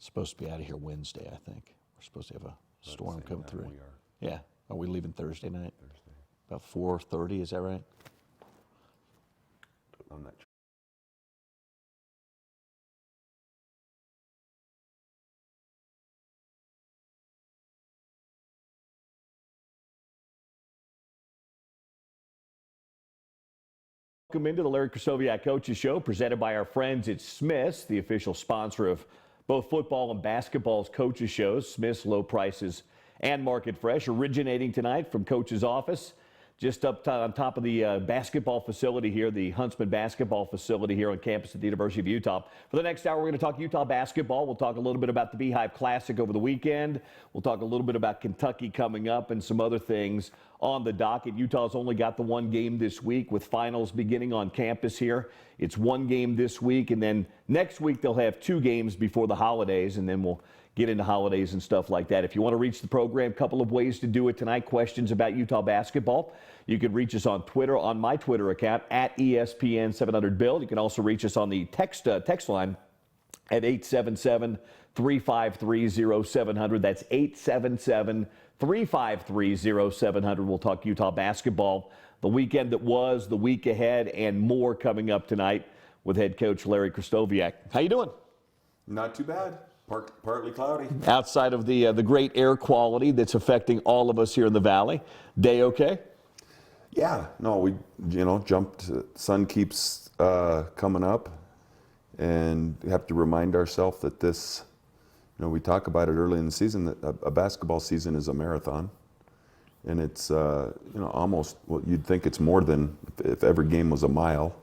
Supposed to be out of here Wednesday, I think. We're supposed to have a storm come through. We are. Yeah. Are we leaving Thursday night? Thursday. About 4:30, is that right? I'm not sure. Welcome into the Larry Krystkowiak Coaches Show, presented by our friends at Smith's, the official sponsor of both football and basketball's coaches shows. Smith's, low prices and market fresh, originating tonight from Coach's office, just up on top of the basketball facility here, the Huntsman basketball facility here on campus at the University of Utah. For the next hour, we're going to talk Utah basketball. We'll talk a little bit about the Beehive Classic over the weekend. We'll talk a little bit about Kentucky coming up and some other things on the docket. Utah's only got the one game this week with finals beginning on campus here. It's one game this week, and then next week they'll have two games before the holidays, and then we'll get into holidays and stuff like that. If you want to reach the program, a couple of ways to do it tonight. Questions about Utah basketball. You can reach us on Twitter, on my Twitter account, at ESPN700Bill. You can also reach us on the text line at 877-353-0700. That's 877-353-0700. We'll talk Utah basketball, the weekend that was, the week ahead, and more coming up tonight with head coach Larry Krystkowiak. How you doing? Not too bad. Partly cloudy. Outside of the great air quality that's affecting all of us here in the valley, day okay? Yeah. No, we jumped. Sun keeps coming up, and we have to remind ourselves that this. We talk about it early in the season that a basketball season is a marathon, and it's almost you'd think it's more than if every game was a mile.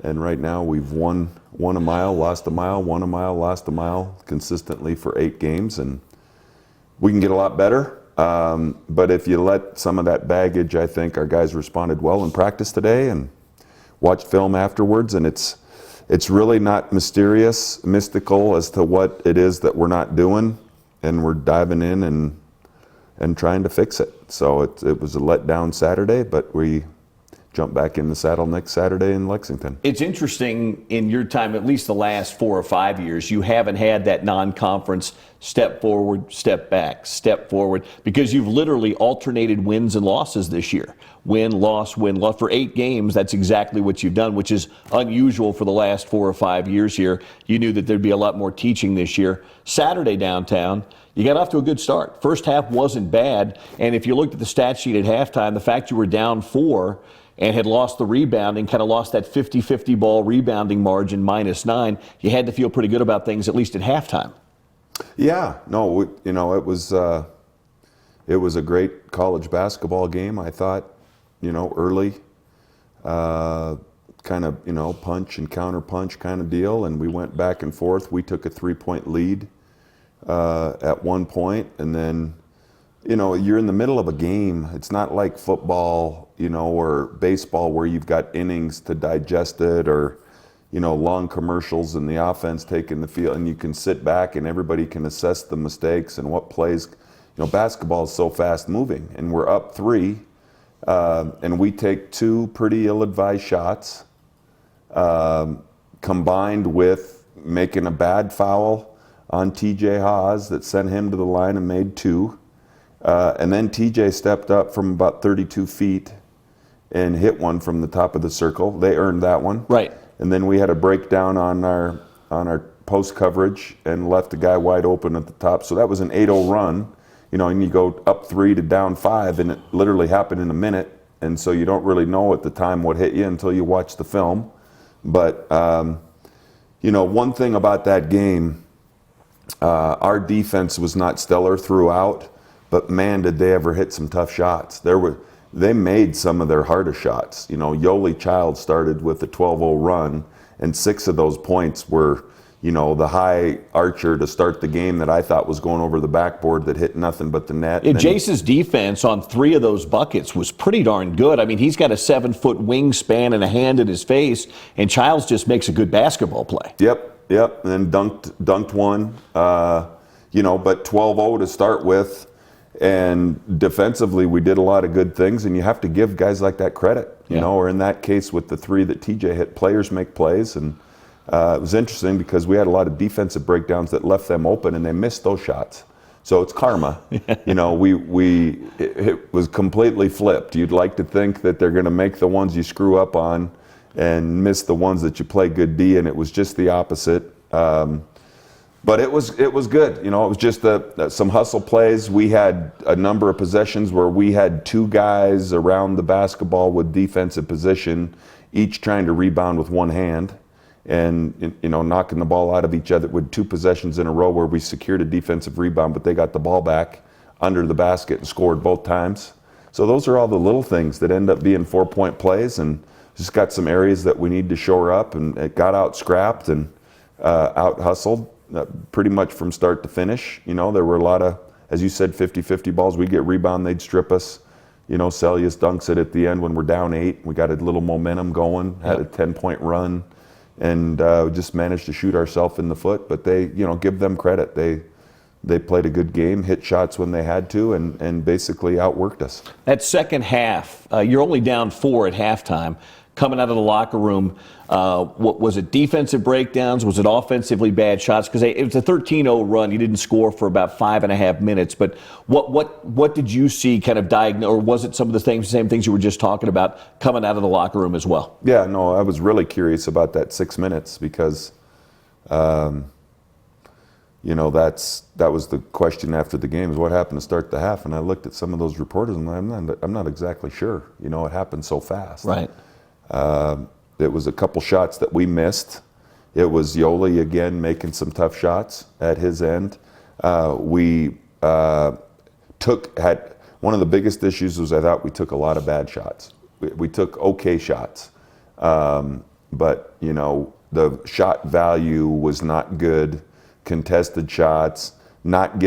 And right now we've won a mile, lost a mile, won a mile, lost a mile consistently for 8 games, and we can get a lot better. But if you let some of that baggage, I think our guys responded well in practice today and watched film afterwards, and it's really not mystical as to what it is that we're not doing, and we're diving in and trying to fix it. So it was a letdown Saturday, but we jump back in the saddle next Saturday in Lexington. It's interesting, in your time, at least the last 4 or 5 years, you haven't had that non-conference step forward, step back, step forward, because you've literally alternated wins and losses this year. Win, loss, win, loss. For 8 games, that's exactly what you've done, which is unusual for the last 4 or 5 years here. You knew that there'd be a lot more teaching this year. Saturday downtown, you got off to a good start. First half wasn't bad, and if you looked at the stat sheet at halftime, the fact you were down 4 and had lost the rebounding, kind of lost that 50-50 ball rebounding margin, -9, you had to feel pretty good about things, at least at halftime. Yeah, no, it was a great college basketball game, I thought, early, kind of, punch and counter punch kind of deal, and we went back and forth. We took a 3-point lead at one point, and then, you're in the middle of a game. It's not like football, or baseball where you've got innings to digest it, or, long commercials and the offense taking the field, and you can sit back and everybody can assess the mistakes and what plays. Basketball is so fast moving, and we're up 3, and we take 2 pretty ill-advised shots, combined with making a bad foul on TJ Haas that sent him to the line and made 2. And then TJ stepped up from about 32 feet and hit one from the top of the circle. They earned that one. Right. And then we had a breakdown on our post coverage and left the guy wide open at the top. So that was an 8-0 run, and you go up 3 to down 5, and it literally happened in a minute. And so you don't really know at the time what hit you until you watch the film. But, one thing about that game, our defense was not stellar throughout, but man, did they ever hit some tough shots. They made some of their hardest shots. Yoli Child started with a 12-0 run, and 6 of those points were, the high archer to start the game that I thought was going over the backboard that hit nothing but the net. Yeah, Jace's defense on 3 of those buckets was pretty darn good. I mean, he's got a 7-foot wingspan and a hand in his face, and Childs just makes a good basketball play. Yep, and then dunked one, but 12-0 to start with. And defensively, we did a lot of good things, and you have to give guys like that credit, or in that case with the 3 that TJ hit, players make plays, and It was interesting because we had a lot of defensive breakdowns that left them open, and they missed those shots. So it's karma. You know, it was completely flipped. You'd like to think that they're going to make the ones you screw up on and miss the ones that you play good D, and it was just the opposite. But it was good. You know, it was just some hustle plays. We had a number of possessions where we had two guys around the basketball with defensive position, each trying to rebound with one hand, and you know, knocking the ball out of each other with two possessions in a row where we secured a defensive rebound, but they got the ball back under the basket and scored both times. So those are all the little things that end up being 4-point plays, and just got some areas that we need to shore up, and it got out scrapped and out hustled pretty much from start to finish. You know, there were a lot of, as you said, 50-50 balls. We get rebound, they'd strip us. You know, Celius dunks it at the end when we're down 8. We got a little momentum going, had a 10-point run, and just managed to shoot ourselves in the foot. But they, you know, give them credit. They played a good game, hit shots when they had to, and basically outworked us. That second half, you're only down 4 at halftime. Coming out of the locker room, what was it, defensive breakdowns? Was it offensively bad shots? Because it was a 13-0 run. You didn't score for about 5.5 minutes. But what did you see kind of diagnose, or was it some of the same things you were just talking about coming out of the locker room as well? Yeah, no, I was really curious about that 6 minutes because, you know, that was the question after the game, is what happened to start the half. And I looked at some of those reporters, and I'm not exactly sure. You know, it happened so fast. Right. It was a couple shots that we missed. It was Yoli again making some tough shots at his end. We had one of the biggest issues was I thought we took a lot of bad shots. We took okay shots, but you know, the shot value was not good. Contested shots, not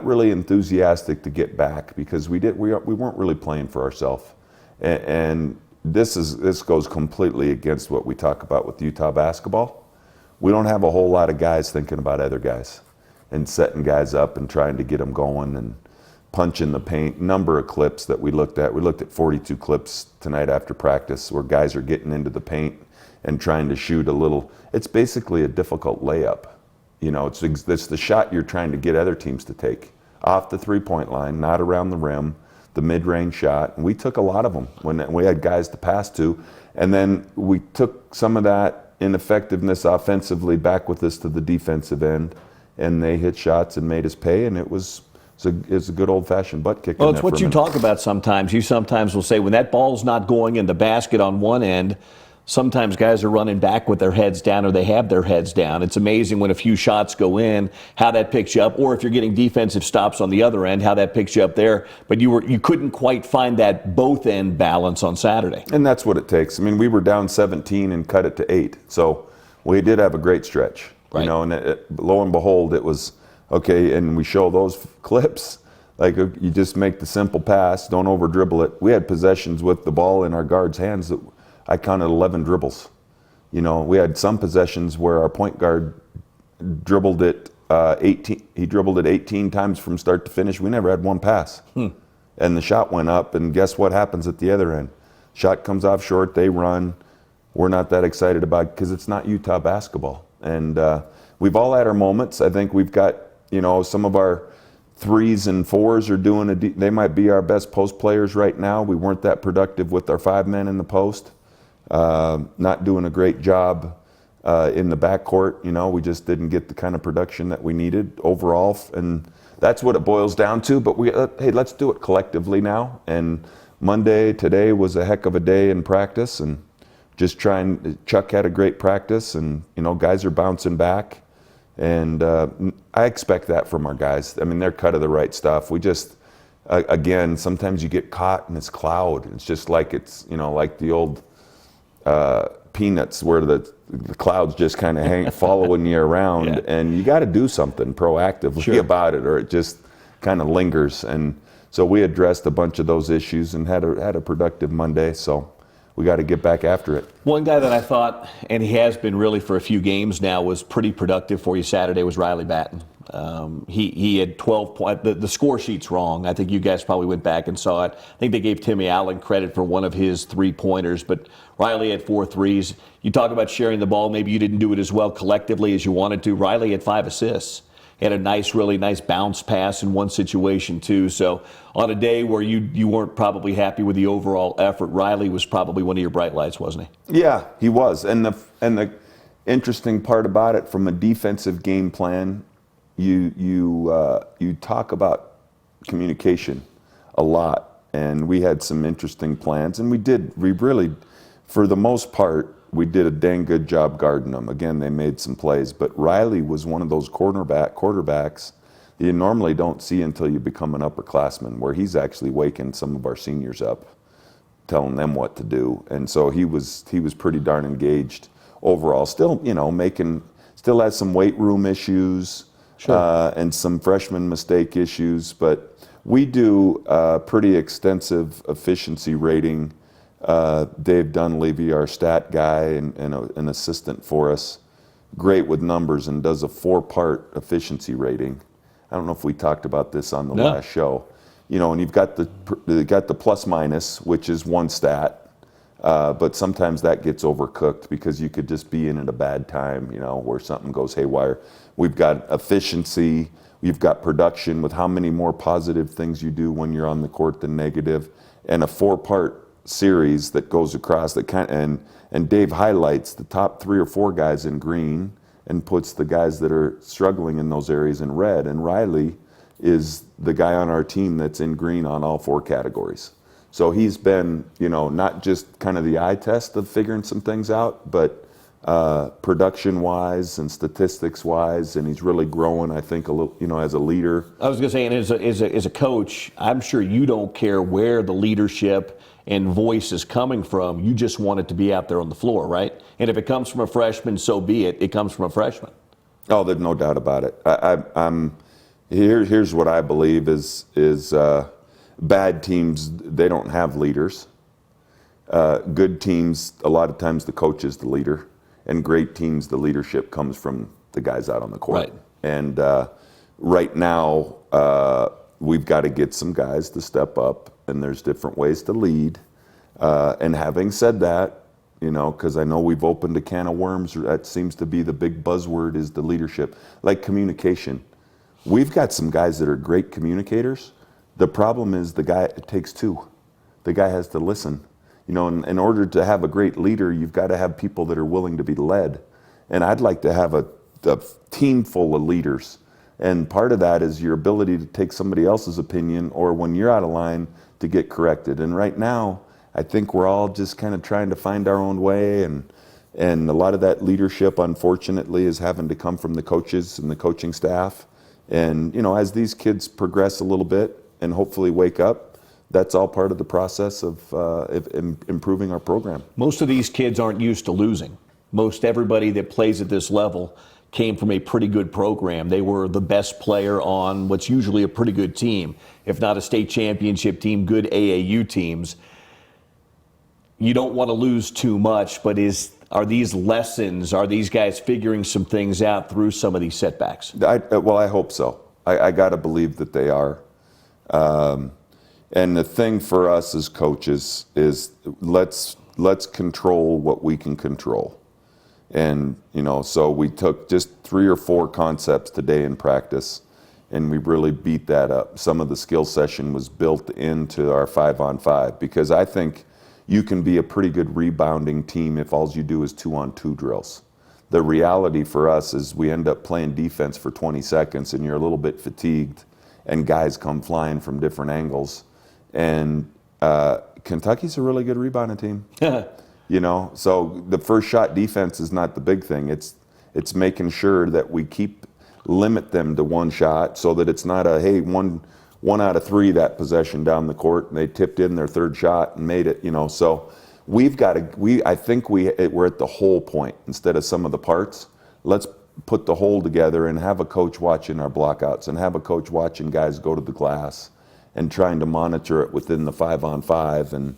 really enthusiastic to get back because we weren't really playing for ourselves, and this goes completely against what we talk about with Utah basketball. We don't have a whole lot of guys thinking about other guys and setting guys up and trying to get them going and punching the paint. Number of clips that we looked at. We looked at 42 clips tonight after practice where guys are getting into the paint and trying to shoot a little. It's basically a difficult layup. You know, it's the shot you're trying to get other teams to take. Off the three-point line, not around the rim. The mid-range shot, and we took a lot of them when we had guys to pass to, and then we took some of that ineffectiveness offensively back with us to the defensive end, and they hit shots and made us pay, and it's a good old-fashioned butt kick. Well, it's what you talk about sometimes. You sometimes will say when that ball's not going in the basket on one end, sometimes guys are running back with their heads down or they have their heads down. It's amazing when a few shots go in, how that picks you up, or if you're getting defensive stops on the other end, how that picks you up there. But you couldn't quite find that both end balance on Saturday. And that's what it takes. I mean, we were down 17 and cut it to 8. So we did have a great stretch. Right. You know, and lo and behold, it was okay. And we show those clips. Like, you just make the simple pass, don't over dribble it. We had possessions with the ball in our guards' hands that I counted 11 dribbles. You know, we had some possessions where our point guard dribbled it 18. He dribbled it 18 times from start to finish. We never had one pass. And the shot went up, and guess what happens at the other end? Shot comes off short, they run. We're not that excited about it because it's not Utah basketball. And we've all had our moments. I think we've got, you know, some of our 3s and 4s are doing they might be our best post players right now. We weren't that productive with our 5 men in the post. Not doing a great job in the backcourt. You know, we just didn't get the kind of production that we needed overall, and that's what it boils down to. But hey, let's do it collectively now. And today was a heck of a day in practice, and just Chuck had a great practice, and you know, guys are bouncing back, and I expect that from our guys. I mean, they're cut of the right stuff. We just again, sometimes you get caught in this cloud. It's just like it's, you know, like the old Peanuts, where the clouds just kind of following you around, yeah. And you got to do something proactively about it, or it just kind of lingers. And so we addressed a bunch of those issues and had a productive Monday. So we got to get back after it. One guy that I thought, and he has been really for a few games now, was pretty productive for you Saturday was Riley Batten. He had 12 points. The score sheet's wrong. I think you guys probably went back and saw it. I think they gave Timmy Allen credit for one of his 3-pointers, but Riley had 4 threes. You talk about sharing the ball. Maybe you didn't do it as well collectively as you wanted to. Riley had 5 assists. He had a really nice bounce pass in one situation, too. So on a day where you weren't probably happy with the overall effort, Riley was probably one of your bright lights, wasn't he? Yeah, he was. And the interesting part about it, from a defensive game plan, you talk about communication a lot, and we had some interesting plans, and we really, for the most part, we did a dang good job guarding them. Again, they made some plays, but Riley was one of those quarterbacks that you normally don't see until you become an upperclassman, where he's actually waking some of our seniors up, telling them what to do. And so he was pretty darn engaged overall. Still, still has some weight room issues. Sure. And some freshman mistake issues, but we do a pretty extensive efficiency rating. Dave Dunleavy, our stat guy and an assistant for us, great with numbers, and does a 4-part efficiency rating. I don't know if we talked about this on the last show. And you've got the plus minus, which is one stat, but sometimes that gets overcooked because you could just be in at a bad time, where something goes haywire. We've got efficiency. We've got production, with how many more positive things you do when you're on the court than negative, and a 4-part series that goes across and Dave highlights the top 3 or 4 guys in green and puts the guys that are struggling in those areas in red. And Riley is the guy on our team that's in green on all 4 categories. So he's been, not just kind of the eye test of figuring some things out, but production-wise and statistics-wise, and he's really growing, I think, a little, as a leader. I was going to say, and as a coach, I'm sure you don't care where the leadership and voice is coming from. You just want it to be out there on the floor, right? And if it comes from a freshman, so be it. It comes from a freshman. Oh, there's no doubt about it. Here's what I believe is bad teams, they don't have leaders. Good teams, a lot of times the coach is the leader. And great teams, the leadership comes from the guys out on the court. Right. And right now, we've got to get some guys to step up, and there's different ways to lead. And having said that, because I know we've opened a can of worms, that seems to be the big buzzword, is the leadership, like communication. We've got some guys that are great communicators. The problem is it takes 2. The guy has to listen. In order to have a great leader, you've got to have people that are willing to be led. And I'd like to have a team full of leaders. And part of that is your ability to take somebody else's opinion, or when you're out of line, to get corrected. And right now, I think we're all just kind of trying to find our own way. And a lot of that leadership, unfortunately, is having to come from the coaches and the coaching staff. And, as these kids progress a little bit and hopefully wake up, that's all part of the process of improving our program. Most of these kids aren't used to losing. Most everybody that plays at this level came from a pretty good program. They were the best player on what's usually a pretty good team, if not a state championship team, good AAU teams. You don't want to lose too much, but are these lessons, are these guys figuring some things out through some of these setbacks? I hope so. I got to believe that they are. And the thing for us as coaches is let's control what we can control. And, so we took just 3 or 4 concepts today in practice, and we really beat that up. Some of the skill session was built into our 5-on-5, because I think you can be a pretty good rebounding team if all you do is 2-on-2 drills. The reality for us is we end up playing defense for 20 seconds, and you're a little bit fatigued, and guys come flying from different angles. And Kentucky's a really good rebounding team. So the first shot defense is not the big thing. It's making sure that we limit them to 1 shot, so that it's not one out of 3 that possession down the court, and they tipped in their 3rd shot and made it. So I think we're at the whole point instead of some of the parts. Let's put the whole together and have a coach watching our blockouts, and have a coach watching guys go to the glass, and trying to monitor it within the 5-on-5, and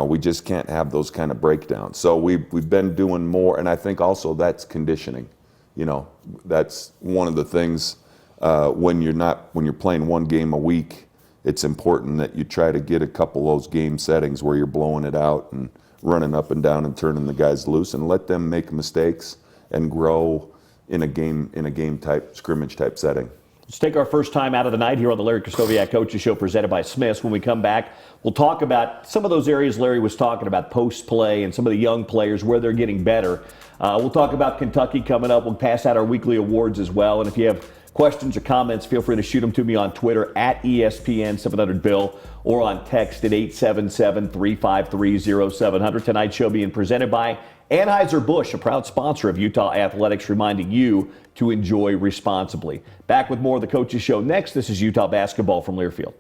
we just can't have those kind of breakdowns. So we've been doing more, and I think also that's conditioning. that's one of the things when you're playing one game a week. It's important that you try to get a couple of those game settings where you're blowing it out and running up and down and turning the guys loose, and let them make mistakes and grow in a game type scrimmage type setting. Let's take our first time out of the night here on the Larry Krystkowiak Coaches Show presented by Smith's. When we come back, we'll talk about some of those areas Larry was talking about, post play and some of the young players, where they're getting better. We'll talk about Kentucky coming up. We'll pass out our weekly awards as well. And if you have questions or comments, feel free to shoot them to me on Twitter at ESPN 700 Bill or on text at 877-353-0700. Tonight's show being presented by Anheuser-Busch, a proud sponsor of Utah Athletics, reminding you to enjoy responsibly. Back with more of the Coaches Show next. This is Utah basketball from Learfield.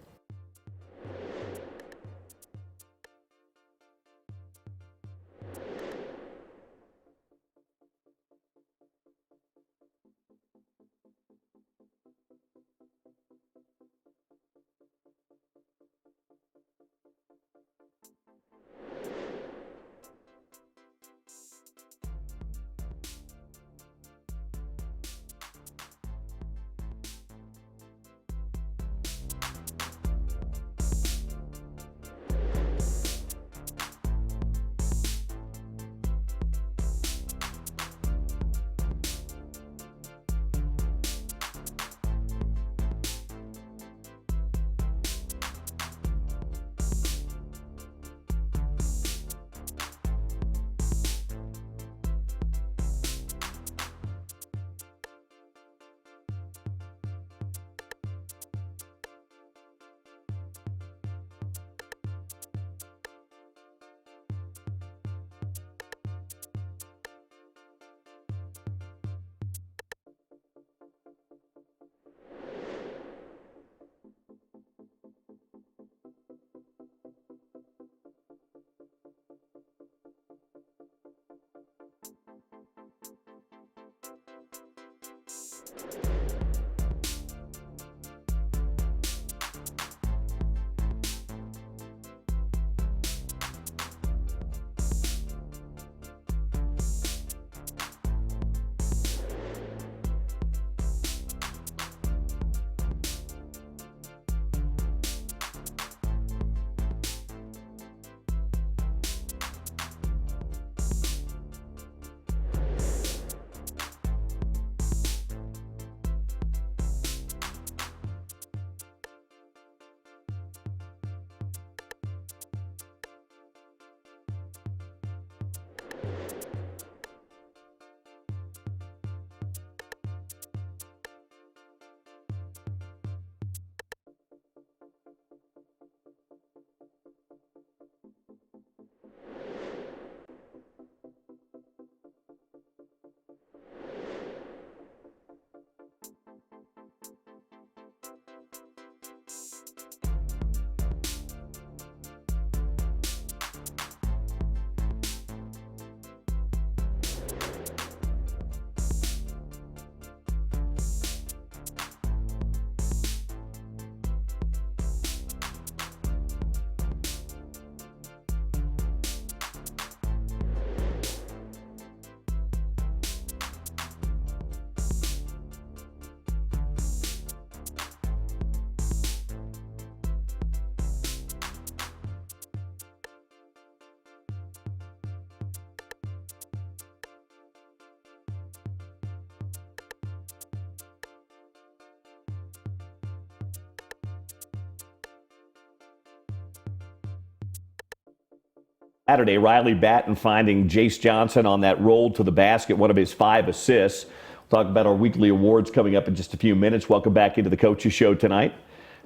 Saturday, Riley Batten finding Jace Johnson on that roll to the basket, one of his 5 assists. We'll talk about our weekly awards coming up in just a few minutes. Welcome back into the Coaches Show tonight.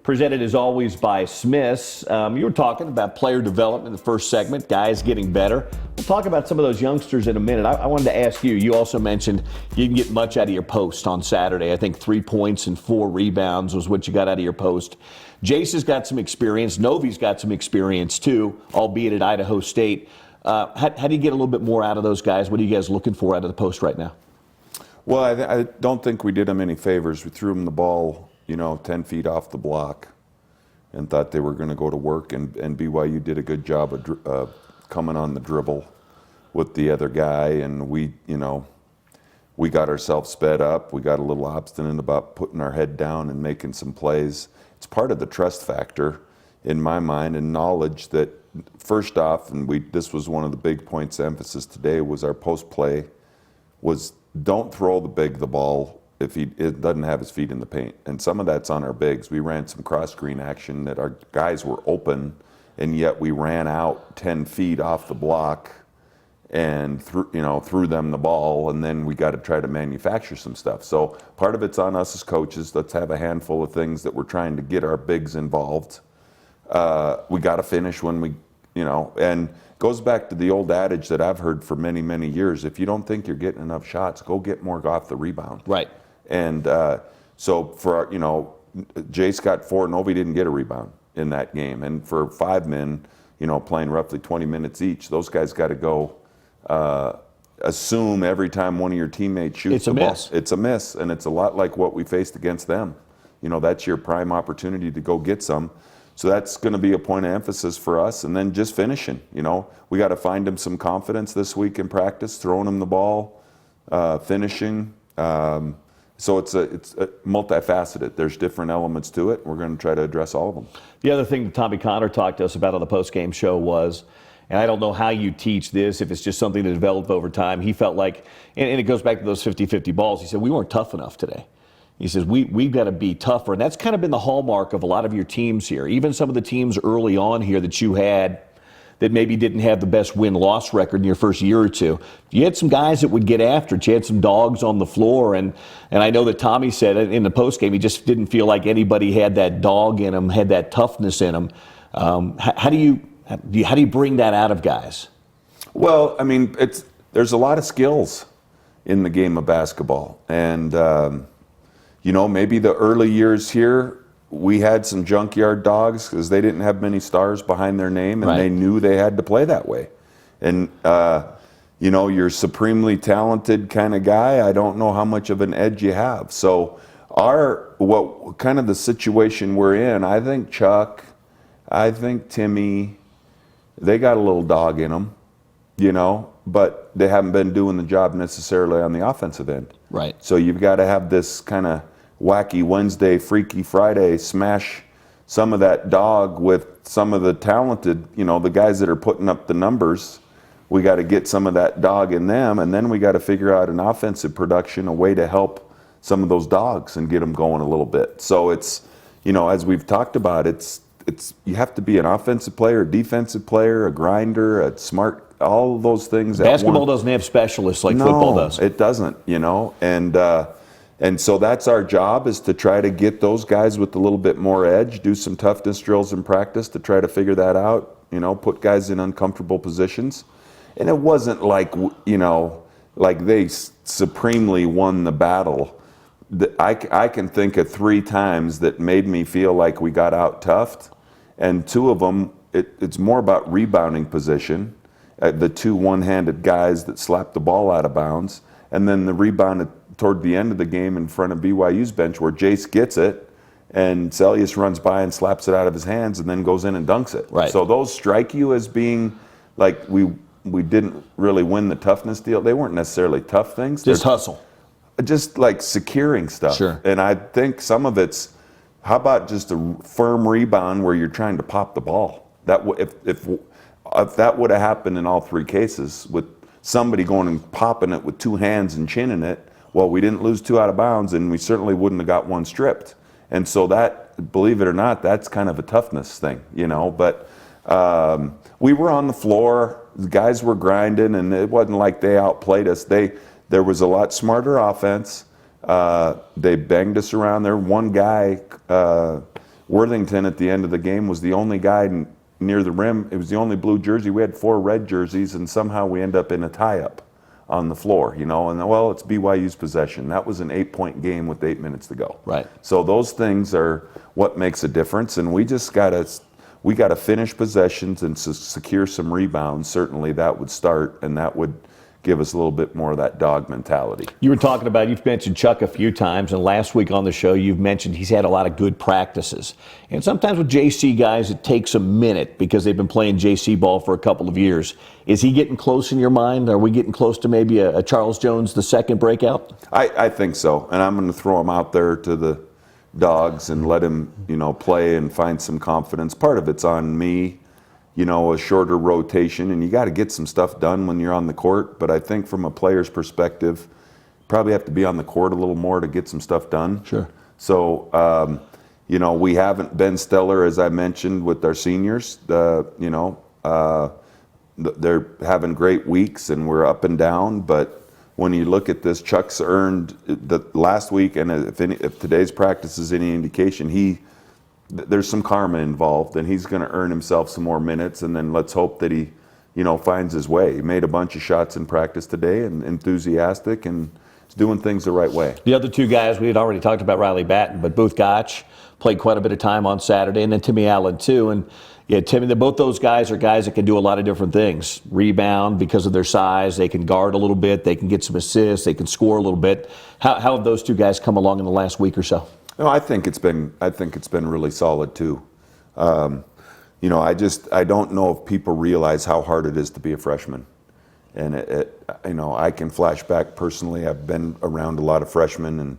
Presented as always by Smith's. You were talking about player development in the first segment, guys getting better. We'll talk about some of those youngsters in a minute. I wanted to ask you, you also mentioned you didn't get much out of your post on Saturday. I think 3 points and 4 rebounds was what you got out of your post. Jace has got some experience. Novi's got some experience too, albeit at Idaho State. How do you get a little bit more out of those guys? What are you guys looking for out of the post right now? Well, I don't think we did them any favors. We threw them the ball, 10 feet off the block and thought they were going to go to work. And BYU did a good job of coming on the dribble with the other guy. And we we got ourselves sped up. We got a little obstinate about putting our head down and making some plays. It's part of the trust factor in my mind, and knowledge that, first off, and this was one of the big points of emphasis today, was our post play was don't throw the ball if it doesn't have his feet in the paint. And some of that's on our bigs. We ran some cross screen action that our guys were open, and yet we ran out 10 feet off the block and threw them the ball, and then we got to try to manufacture some stuff. So part of it's on us as coaches. Let's have a handful of things that we're trying to get our bigs involved. We got to finish when we, and goes back to the old adage that I've heard for many, many years. If you don't think you're getting enough shots, go get more off the rebound. Right. And so for, Jace got 4, Novi didn't get a rebound in that game. And for 5 men, playing roughly 20 minutes each, those guys got to go assume every time one of your teammates shoots the ball, it's a miss. And it's a lot like what we faced against them. That's your prime opportunity to go get some. So that's going to be a point of emphasis for us. And then just finishing, we got to find him some confidence this week in practice, throwing him the ball, finishing. So it's multifaceted. There's different elements to it. We're going to try to address all of them. The other thing that Tommy Connor talked to us about on the post-game show was, and I don't know how you teach this, if it's just something that developed over time, he felt like, and it goes back to those 50-50 balls, he said, we weren't tough enough today. He says, we've got to be tougher. And that's kind of been the hallmark of a lot of your teams here. Even some of the teams early on here that you had that maybe didn't have the best win-loss record in your first year or two. You had some guys that would get after it. You had some dogs on the floor. And I know that Tommy said in the postgame, he just didn't feel like anybody had that dog in them, had that toughness in them. How do you bring that out of guys? Well, I mean, there's a lot of skills in the game of basketball. And, maybe the early years here, we had some junkyard dogs because they didn't have many stars behind their name, and right. They knew they had to play that way. And, you're supremely talented kind of guy. I don't know how much of an edge you have. So what kind of the situation we're in, I think Chuck, I think Timmy, they got a little dog in them, but they haven't been doing the job necessarily on the offensive end. Right. So you've got to have this kind of wacky Wednesday, freaky Friday, smash some of that dog with some of the talented, the guys that are putting up the numbers. We got to get some of that dog in them, and then we got to figure out an offensive production, a way to help some of those dogs and get them going a little bit. So it's, as we've talked about, it's you have to be an offensive player, a defensive player, a grinder, a smart, all of those things. Basketball doesn't have specialists like football does. It doesn't, and so that's our job, is to try to get those guys with a little bit more edge, do some toughness drills in practice to try to figure that out, put guys in uncomfortable positions. And it wasn't like, like they supremely won the battle. I can think of 3 times that made me feel like we got out toughed, and 2 of them, it's more about rebounding position. The 2 one-handed guys that slapped the ball out of bounds, and then the rebound toward the end of the game in front of BYU's bench where Jace gets it, and Celius runs by and slaps it out of his hands and then goes in and dunks it. Right. So those strike you as being like we didn't really win the toughness deal. They weren't necessarily tough things. Just hustle. Just like securing stuff. Sure. And I think some of it's, how about just a firm rebound where you're trying to pop the ball? That if that would have happened in all 3 cases, with somebody going and popping it with 2 hands and chinning it, well, we didn't lose 2 out of bounds, and we certainly wouldn't have got 1 stripped. And so that, believe it or not, that's kind of a toughness thing, But we were on the floor. The guys were grinding, and it wasn't like they outplayed us. There was a lot smarter offense. They banged us around there. One guy, Worthington, at the end of the game was the only guy near the rim. It was the only blue jersey. We had 4 red jerseys, and somehow we end up in a tie-up on the floor, and well, it's BYU's possession. That was an 8-point game with 8 minutes to go. Right. So those things are what makes a difference, and we just got to finish possessions and secure some rebounds. Certainly that would start, and that would give us a little bit more of that dog mentality. You were talking about, you've mentioned Chuck a few times, and last week on the show you've mentioned he's had a lot of good practices. And sometimes with JC guys it takes a minute because they've been playing JC ball for a couple of years. Is he getting close in your mind? Are we getting close to maybe a Charles Jones the second breakout? I think so, and I'm going to throw him out there to the dogs and let him, play and find some confidence. Part of it's on me, a shorter rotation, and you got to get some stuff done when you're on the court. But I think from a player's perspective, probably have to be on the court a little more to get some stuff done. Sure. So, we haven't been stellar, as I mentioned, with our seniors. They're having great weeks, and we're up and down. But when you look at this, Chuck's earned the last week, and if today's practice is any indication, there's some karma involved, and he's going to earn himself some more minutes, and then let's hope that he, finds his way. He made a bunch of shots in practice today and enthusiastic and is doing things the right way. The other two guys, we had already talked about Riley Batten, but Booth Gotch played quite a bit of time on Saturday, and then Timmy Allen too. And yeah, Timmy, both those guys are guys that can do a lot of different things. Rebound because of their size, they can guard a little bit, they can get some assists, they can score a little bit. How have those two guys come along in the last week or so? No, I think it's been really solid too. I don't know if people realize how hard it is to be a freshman. And I can flash back personally. I've been around a lot of freshmen, and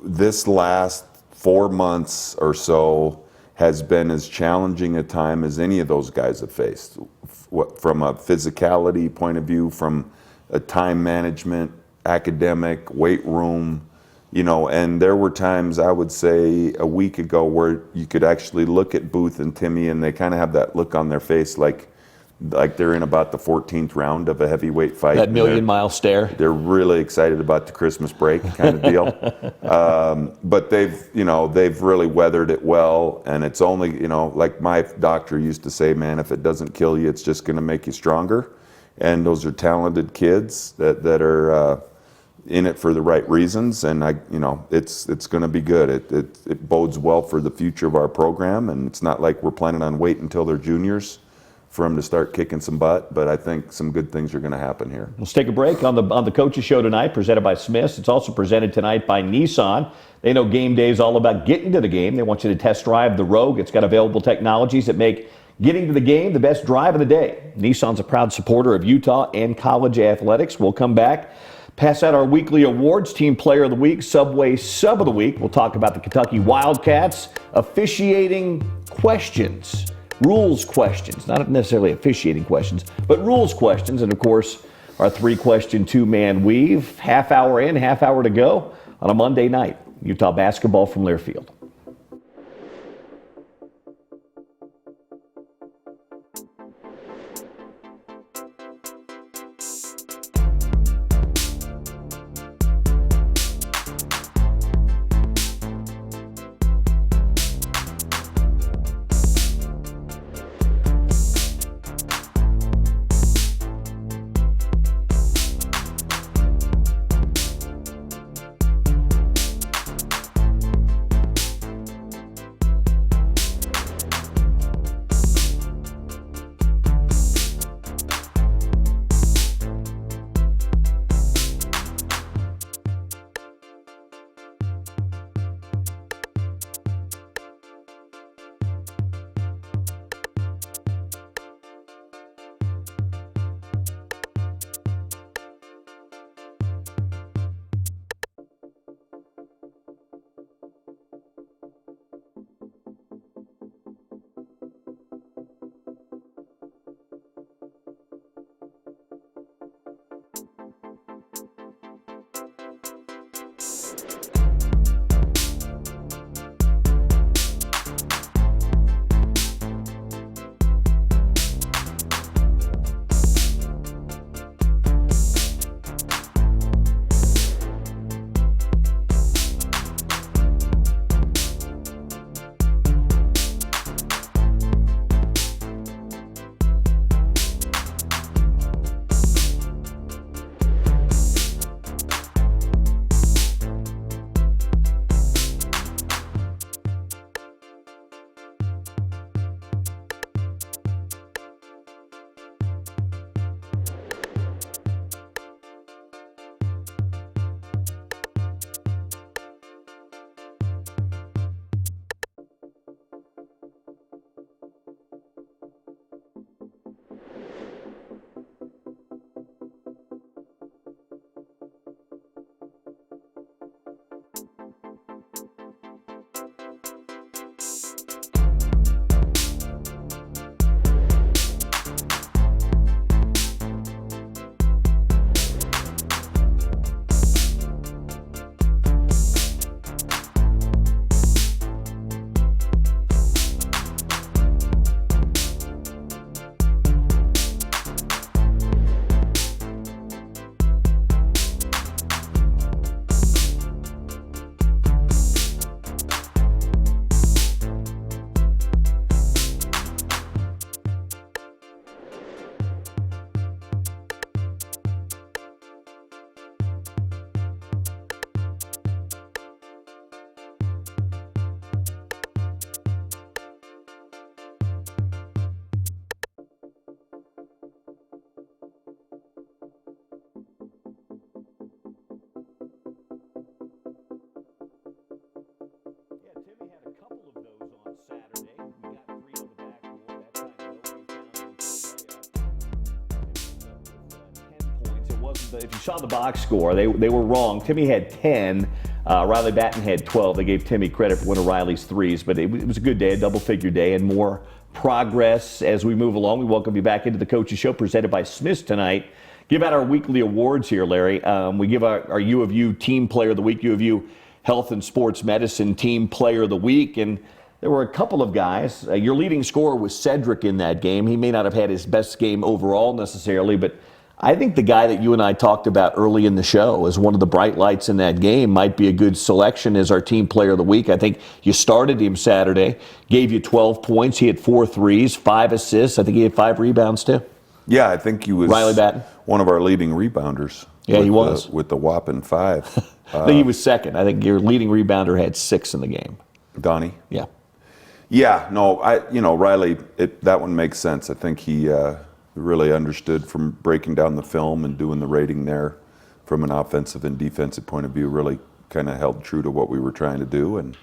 this last 4 months or so has been as challenging a time as any of those guys have faced. From a physicality point of view, from a time management, academic, weight room. And there were times, I would say a week ago, where you could actually look at Booth and Timmy and they kind of have that look on their face like they're in about the 14th round of a heavyweight fight. That million-mile stare. They're really excited about the Christmas break kind of deal. But they've really weathered it well, and it's only, like my doctor used to say, man, if it doesn't kill you, it's just going to make you stronger. And those are talented kids that are in it for the right reasons, and it's going to be good. It bodes well for the future of our program, and it's not like we're planning on waiting until they're juniors for them to start kicking some butt, but I think some good things are going to happen here. Let's take a break on the Coaches Show tonight, presented by Smith's. It's also presented tonight by Nissan. They know game day is all about getting to the game. They want you to test drive the Rogue. It's got available technologies that make getting to the game the best drive of the day. Nissan's a proud supporter of Utah and college athletics. We'll come back, pass out our weekly awards, Team Player of the Week, Subway Sub of the Week. We'll talk about the Kentucky Wildcats, officiating questions, rules questions, not necessarily officiating questions, but rules questions. And of course, our 3-question, 2-man weave, half hour in, half hour to go on a Monday night. Utah basketball from Learfield. If you saw the box score, they were wrong. Timmy had 10. Riley Batten had 12. They gave Timmy credit for one of Riley's threes, but it was a good day, a double-figure day, and more progress as we move along. We welcome you back into the Coaches Show presented by Smith's tonight. Give out our weekly awards here, Larry. We give our U of U Team Player of the Week, U of U Health and Sports Medicine Team Player of the Week, and there were a couple of guys. Your leading scorer was Cedric in that game. He may not have had his best game overall necessarily, but I think the guy that you and I talked about early in the show as one of the bright lights in that game might be a good selection as our team player of the week. I think you started him Saturday, gave you 12 points. He had 4 threes, 5 assists. I think he had 5 rebounds too. Yeah, I think he was Riley Batten, one of our leading rebounders. Yeah, he was. With the whopping 5. I think he was second. I think your leading rebounder had 6 in the game. Donnie? Yeah. Yeah, no, Riley, that one makes sense. I think he really understood from breaking down the film and doing the rating there from an offensive and defensive point of view, really kind of held true to what we were trying to do and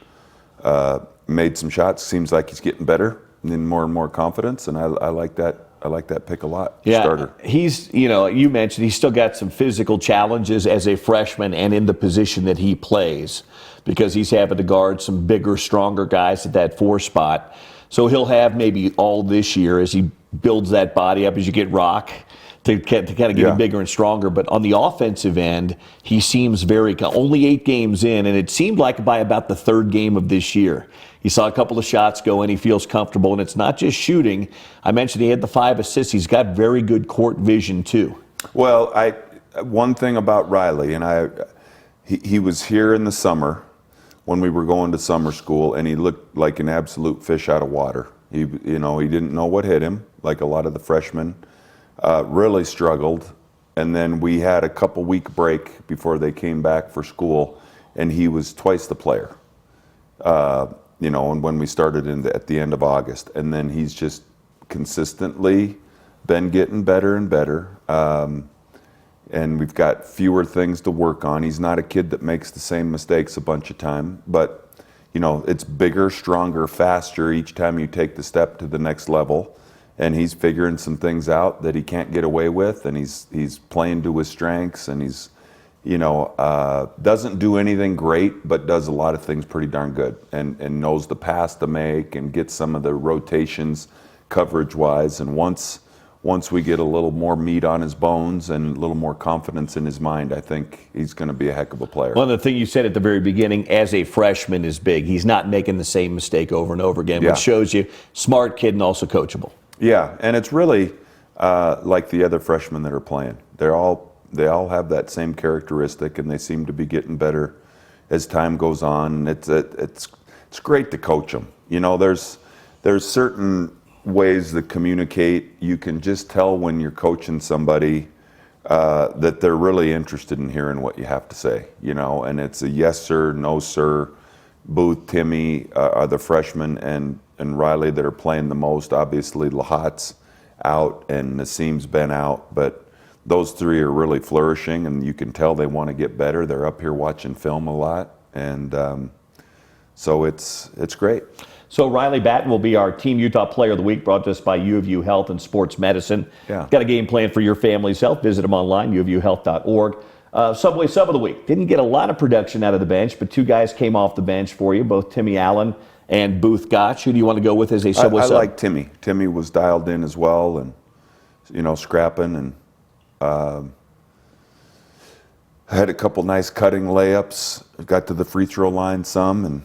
made some shots. Seems like he's getting better and more confidence, and I like that. I like that pick a lot. Yeah, starter. He's, you mentioned he's still got some physical challenges as a freshman and in the position that he plays because he's having to guard some bigger, stronger guys at that 4 spot. So he'll have maybe all this year as he builds that body up as you get rock to kind of get him bigger and stronger. But on the offensive end, he seems only 8 games in, and it seemed like by about the 3rd game of this year, he saw a couple of shots go and he feels comfortable. And it's not just shooting. I mentioned he had the 5 assists. He's got very good court vision too. Well, one thing about Riley, and he was here in the summer when we were going to summer school, and he looked like an absolute fish out of water. He didn't know what hit him, like a lot of the freshmen. Really struggled, and then we had a couple-week break before they came back for school, and he was twice the player. And when we started at the end of August, and then he's just consistently been getting better and better. And we've got fewer things to work on. He's not a kid that makes the same mistakes a bunch of time, but it's bigger, stronger, faster each time you take the step to the next level. And he's figuring some things out that he can't get away with, and he's playing to his strengths, and he's doesn't do anything great, but does a lot of things pretty darn good, and knows the pass to make and gets some of the rotations coverage-wise. And once we get a little more meat on his bones and a little more confidence in his mind, I think he's going to be a heck of a player. Well, the thing you said at the very beginning, as a freshman, is big. He's not making the same mistake over and over again, which shows you smart kid and also coachable. Yeah, and it's really like the other freshmen that are playing. They all have that same characteristic, and they seem to be getting better as time goes on. It's great to coach them. There's certain ways to communicate. You can just tell when you're coaching somebody that they're really interested in hearing what you have to say. And it's a yes sir, no sir. Booth, Timmy are the freshmen, and Riley that are playing the most. Obviously, Lahat's out and Nassim's been out, but those 3 are really flourishing, and you can tell they want to get better. They're up here watching film a lot, and so it's great. So Riley Batten will be our Team Utah Player of the Week, brought to us by U of U Health and Sports Medicine. Yeah. Got a game plan for your family's health. Visit them online, uofuhealth.org. Subway Sub of the Week. Didn't get a lot of production out of the bench, but 2 guys came off the bench for you, both Timmy Allen and Booth Gotch. Who do you want to go with as a Subway Sub? I like Timmy. Timmy was dialed in as well, and scrapping, and had a couple nice cutting layups. Got to the free throw line some, and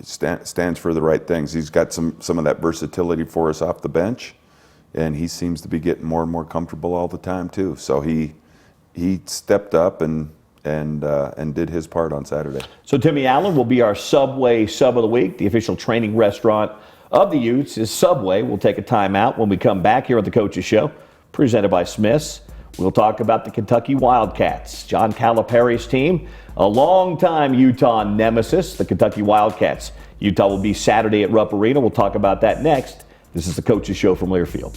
stands for the right things. He's got some of that versatility for us off the bench, and he seems to be getting more and more comfortable all the time too. So he stepped up and did his part on Saturday. So Timmy Allen will be our Subway Sub of the Week. The official training restaurant of the Utes is Subway. We'll take a timeout when we come back here at the Coaches Show, presented by Smith's. We'll talk about the Kentucky Wildcats, John Calipari's team, a longtime Utah nemesis, the Kentucky Wildcats. Utah will be Saturday at Rupp Arena. We'll talk about that next. This is the Coaches Show from Learfield.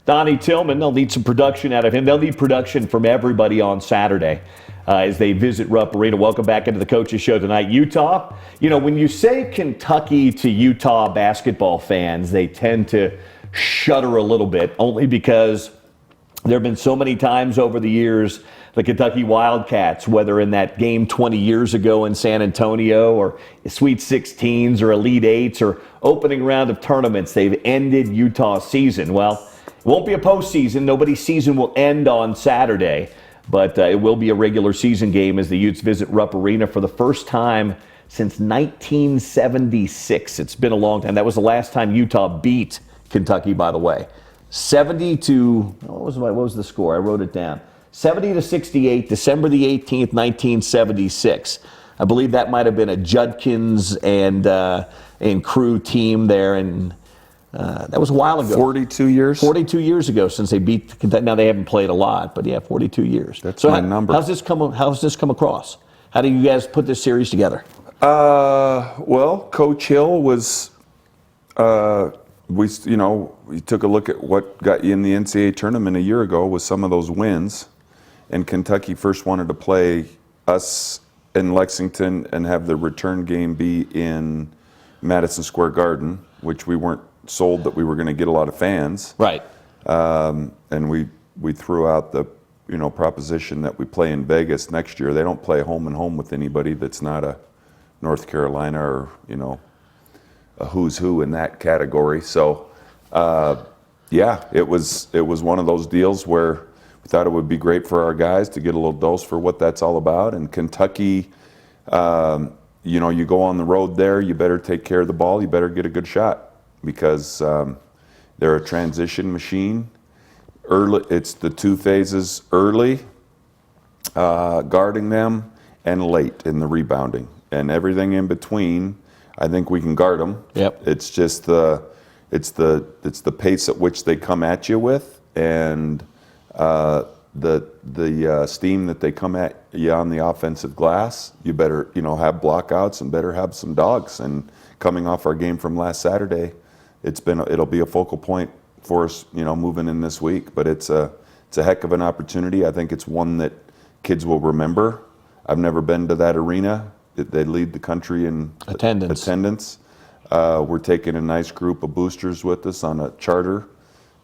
Donnie Tillman, they'll need some production out of him. They'll need production from everybody on Saturday as they visit Rupp Arena. Welcome back into the Coaches Show tonight. Utah, you know, when you say Kentucky to Utah basketball fans, they tend to shudder a little bit, only because there have been so many times over the years the Kentucky Wildcats, whether in that game 20 years ago in San Antonio or Sweet 16s or Elite Eights or opening round of tournaments, they've ended Utah's season. Well, it won't be a postseason. Nobody's season will end on Saturday, but it will be a regular season game as the Utes visit Rupp Arena for the first time since 1976. It's been a long time. That was the last time Utah beat Kentucky, by the way. 70 to, what was the score? I wrote it down. 70 to 68, December the 18th, 1976. I believe that might have been a Judkins and crew team there, and that was a while ago. 42 years? 42 years ago since they beat Kentucky. Now, they haven't played a lot, but yeah, 42 years. That's my number. How's this come across? How do you guys put this series together? Well, Coach Hill was, we took a look at what got you in the NCAA tournament a year ago with some of those wins, and Kentucky first wanted to play us in Lexington and have the return game be in Madison Square Garden, which we weren't sold that we were going to get a lot of fans. Right. And we threw out the proposition that we play in Vegas next year. They don't play home and home with anybody that's not a North Carolina or a who's who in that category. So yeah, it was one of those deals where we thought it would be great for our guys to get a little dose for what that's all about. And Kentucky, you go on the road there, you better take care of the ball, you better get a good shot, because they're a transition machine. Early, it's the two phases: early, guarding them, and late in the rebounding, and everything in between. I think we can guard them. Yep. It's just it's the pace at which they come at you with, and the steam that they come at you on the offensive glass. You better have blockouts and better have some dogs. And coming off our game from last Saturday, it'll be a focal point for us, moving in this week. But it's a heck of an opportunity. I think it's one that kids will remember. I've never been to that arena. They lead the country in attendance. We're taking a nice group of boosters with us on a charter,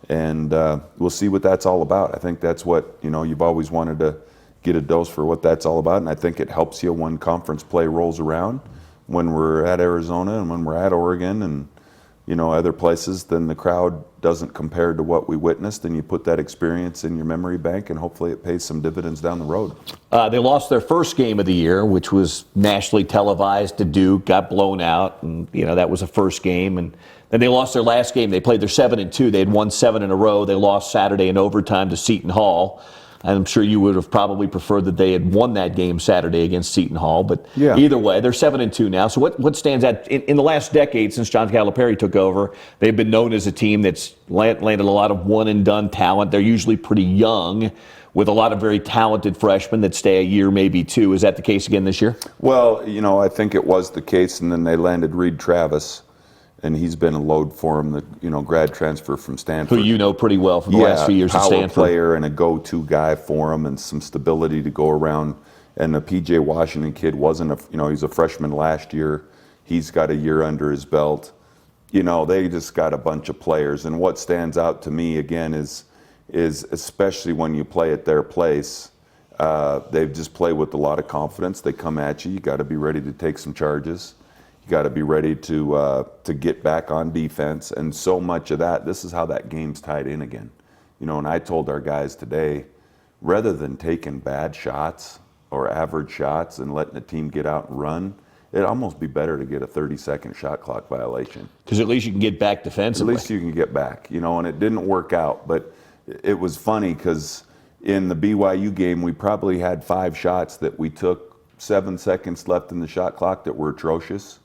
and we'll see what that's all about. I think that's what you've always wanted to get a dose for what that's all about, and I think it helps you when conference play rolls around, when we're at Arizona and when we're at Oregon and other places. Then the crowd doesn't compare to what we witnessed, and you put that experience in your memory bank, and hopefully it pays some dividends down the road. They lost their first game of the year, which was nationally televised to Duke, got blown out, and that was a first game. And then they lost their last game. They played their 7-2. They had won 7 in a row. They lost Saturday in overtime to Seton Hall. I'm sure you would have probably preferred that they had won that game Saturday against Seton Hall, but yeah. Either way, they're 7-2 now. So what stands out in the last decade since John Calipari took over? They've been known as a team that's landed a lot of one-and-done talent. They're usually pretty young, with a lot of very talented freshmen that stay a year, maybe two. Is that the case again this year? Well, I think it was the case, and then they landed Reed Travis, and he's been a load for him, the grad transfer from Stanford. Who you know pretty well from the last few years at Stanford. Power player and a go-to guy for him, and some stability to go around. And the P.J. Washington kid wasn't he's a freshman last year. He's got a year under his belt. They just got a bunch of players. And what stands out to me, again, is especially when you play at their place, they've just played with a lot of confidence. They come at you. You got to be ready to take some charges. You got to be ready to get back on defense, and so much of that. This is how that game's tied in again, And I told our guys today, rather than taking bad shots or average shots and letting the team get out and run, it'd almost be better to get a 30-second shot clock violation. Because at least you can get back defensively. At least you can get back, And it didn't work out, but it was funny because in the BYU game, we probably had 5 shots that we took 7 seconds left in the shot clock that were atrocious.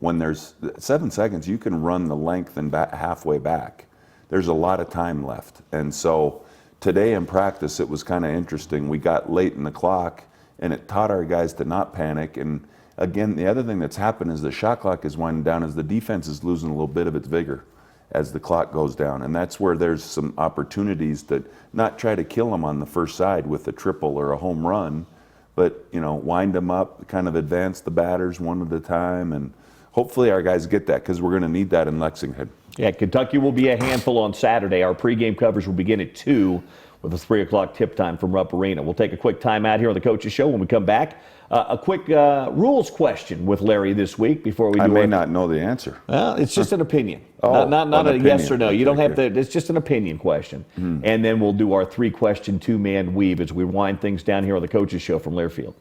When there's 7 seconds, you can run the length and halfway back. There's a lot of time left. And so today in practice, it was kind of interesting. We got late in the clock, and it taught our guys to not panic. And again, the other thing that's happened is the shot clock is winding down as the defense is losing a little bit of its vigor. as the clock goes down. And that's where there's some opportunities to not try to kill them on the first side with a triple or a home run, but, you know, wind them up, kind of advance the batters one at a time. And hopefully our guys get that, because we're going to need that in Lexington. Yeah, Kentucky will be a handful on Saturday. Our pregame coverage will begin at 2 with a 3 o'clock tip time from Rupp Arena. We'll take a quick time out here on the Coaches Show. When we come back, a quick rules question with Larry this week before we do I may not know the answer. Well, it's just an opinion. Oh, not a an yes or opinion. no. You don't have Okay. to. It's just an opinion question. And then we'll do our 3-question, 2-man weave as we wind things down here on the Coaches Show from Learfield.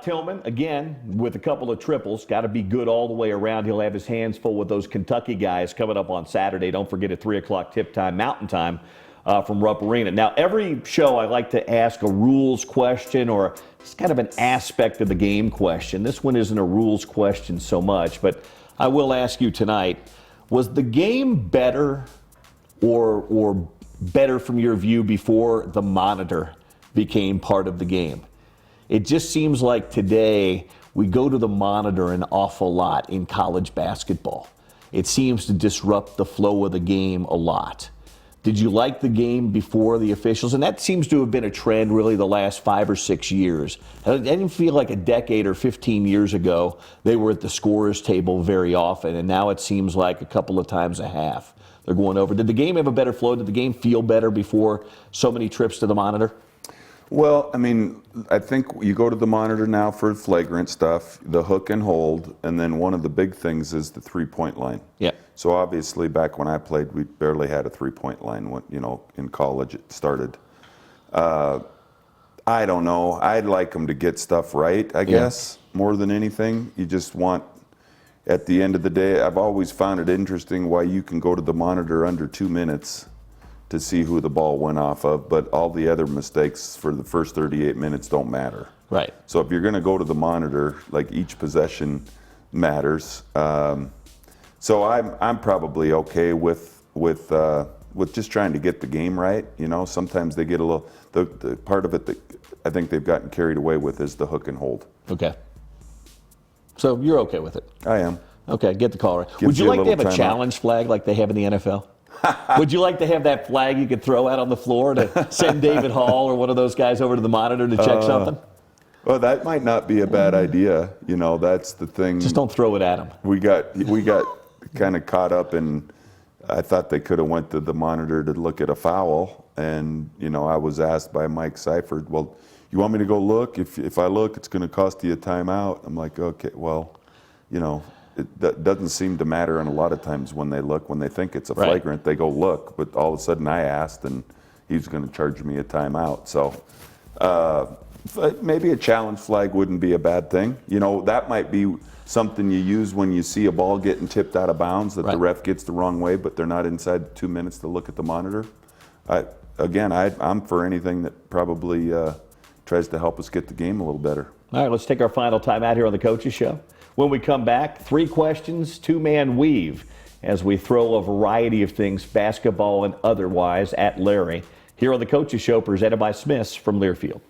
Tillman, again, with a couple of triples. Got to be good all the way around. He'll have his hands full with those Kentucky guys coming up on Saturday. Don't forget at 3 o'clock tip time, Mountain Time, from Rupp Arena. Now, every show I like to ask a rules question or it's kind of an aspect of the game question. This one isn't a rules question so much, but I will ask you tonight, was the game better or better from your view before the monitor became part of the game? It just seems like today we go to the monitor an awful lot in college basketball. It seems to disrupt the flow of the game a lot. Did you like the game before the officials? And that seems to have been a trend really the last 5 or 6 years. I didn't feel like a decade or 15 years ago they were at the scorer's table very often, and now it seems like a couple of times a half they're going over. Did the game have a better flow? Did the game feel better before so many trips to the monitor? Well, I mean, I think you go to the monitor now for flagrant stuff, the hook and hold, and then one of the big things is the three-point line. Yeah. So obviously, back when I played, we barely had a three-point line. When, in college it started. I don't know. I'd like them to get stuff right, I guess, more than anything. You just want, at the end of the day, I've always found it interesting why you can go to the monitor under 2 minutes to see who the ball went off of, but all the other mistakes for the first 38 minutes don't matter. Right. So if you're going to go to the monitor, like each possession matters. So I'm probably okay with just trying to get the game right. Sometimes they get a little. The part of it that I think they've gotten carried away with is the hook and hold. Okay. So you're okay with it? I am. Okay, get the call right. Gives Would you you a like to have little a time out. challenge flag like they have in the NFL? Would you like to have that flag you could throw out on the floor to send David Hall or one of those guys over to the monitor to check something? Well, that might not be a bad idea. That's the thing. Just don't throw it at him. We got kind of caught up in. I thought they could have went to the monitor to look at a foul, and I was asked by Mike Seifert, "Well, you want me to go look? If I look, it's going to cost you a timeout." I'm like, "Okay, well, it doesn't seem to matter." And a lot of times when they look, when they think it's a flagrant, they go look. But all of a sudden, I asked, and he's going to charge me a timeout. So maybe a challenge flag wouldn't be a bad thing. That might be something you use when you see a ball getting tipped out of bounds that the ref gets the wrong way, but they're not inside 2 minutes to look at the monitor. I'm for anything that probably tries to help us get the game a little better. All right, let's take our final time out here on the Coaches Show. When we come back, 3 questions, 2-man weave, as we throw a variety of things, basketball and otherwise, at Larry. Here on the Coaches Show, presented by Smith's from Learfield.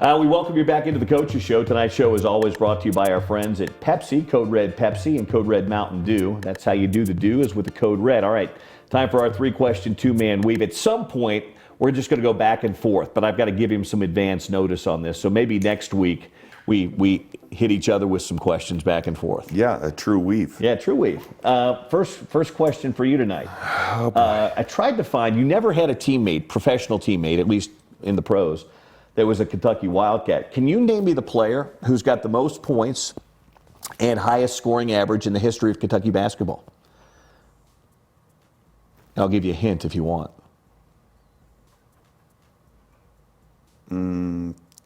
We welcome you back into the Coaches Show. Tonight's show is always brought to you by our friends at Pepsi, Code Red Pepsi and Code Red Mountain Dew. That's how you do the do, is with the Code Red. All right, time for our three-question, two-man weave. At some point, we're just going to go back and forth, but I've got to give him some advance notice on this. So maybe next week we hit each other with some questions back and forth. Yeah, a true weave. Yeah, true weave. First question for you tonight. Oh, boy. I tried to find, you never had a teammate, professional teammate, at least in the pros, that was a Kentucky Wildcat. Can you name me the player who's got the most points and highest scoring average in the history of Kentucky basketball? I'll give you a hint if you want.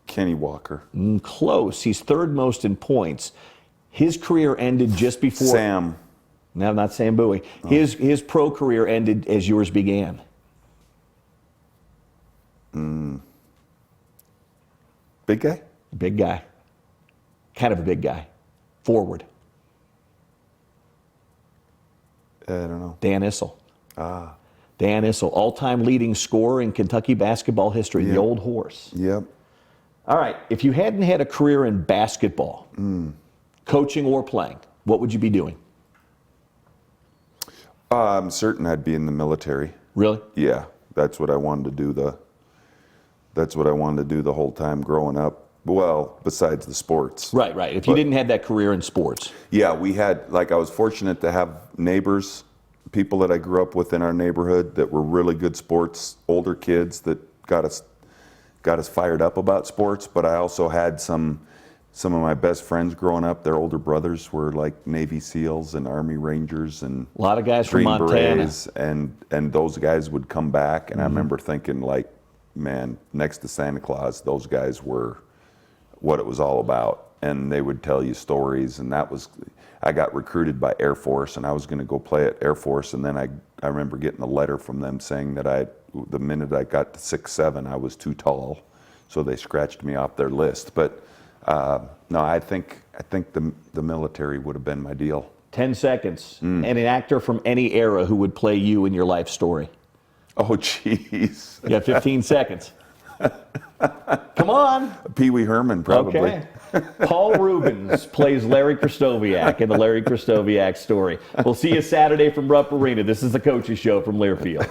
Kenny Walker. Close. He's third most in points. His career ended just before. Sam. No, not Sam Bowie. Oh. His pro career ended as yours began. Big guy? Big guy. Kind of a big guy. Forward. I don't know. Dan Issel. Ah. Dan Issel, all-time leading scorer in Kentucky basketball history, Yep. The old horse. Yep. All right, if you hadn't had a career in basketball, coaching or playing, what would you be doing? I'm certain I'd be in the military. Really? Yeah, that's what I wanted to do. That's what I wanted to do the whole time growing up. Well, besides the sports. Right. If you didn't have that career in sports. Yeah, I was fortunate to have neighbors, people that I grew up with in our neighborhood that were really good sports, older kids that got us fired up about sports. But I also had some of my best friends growing up. Their older brothers were like Navy SEALs and Army Rangers and a lot of guys from Green Montana. Berets, and those guys would come back, and I remember thinking, like, man, next to Santa Claus, those guys were what it was all about. And they would tell you stories, and I got recruited by Air Force, and I was going to go play at Air Force, and then I remember getting a letter from them saying that the minute I got to 6'7", I was too tall, so they scratched me off their list. But no, I think the military would have been my deal. 10 seconds. And an actor from any era who would play you in your life story. Oh, jeez. You got 15 seconds. Come on. Pee Wee Herman, probably. Okay. Paul Rubens plays Larry Krystkowiak in the Larry Krystkowiak story. We'll see you Saturday from Rupp Arena. This is the Coaches Show from Learfield.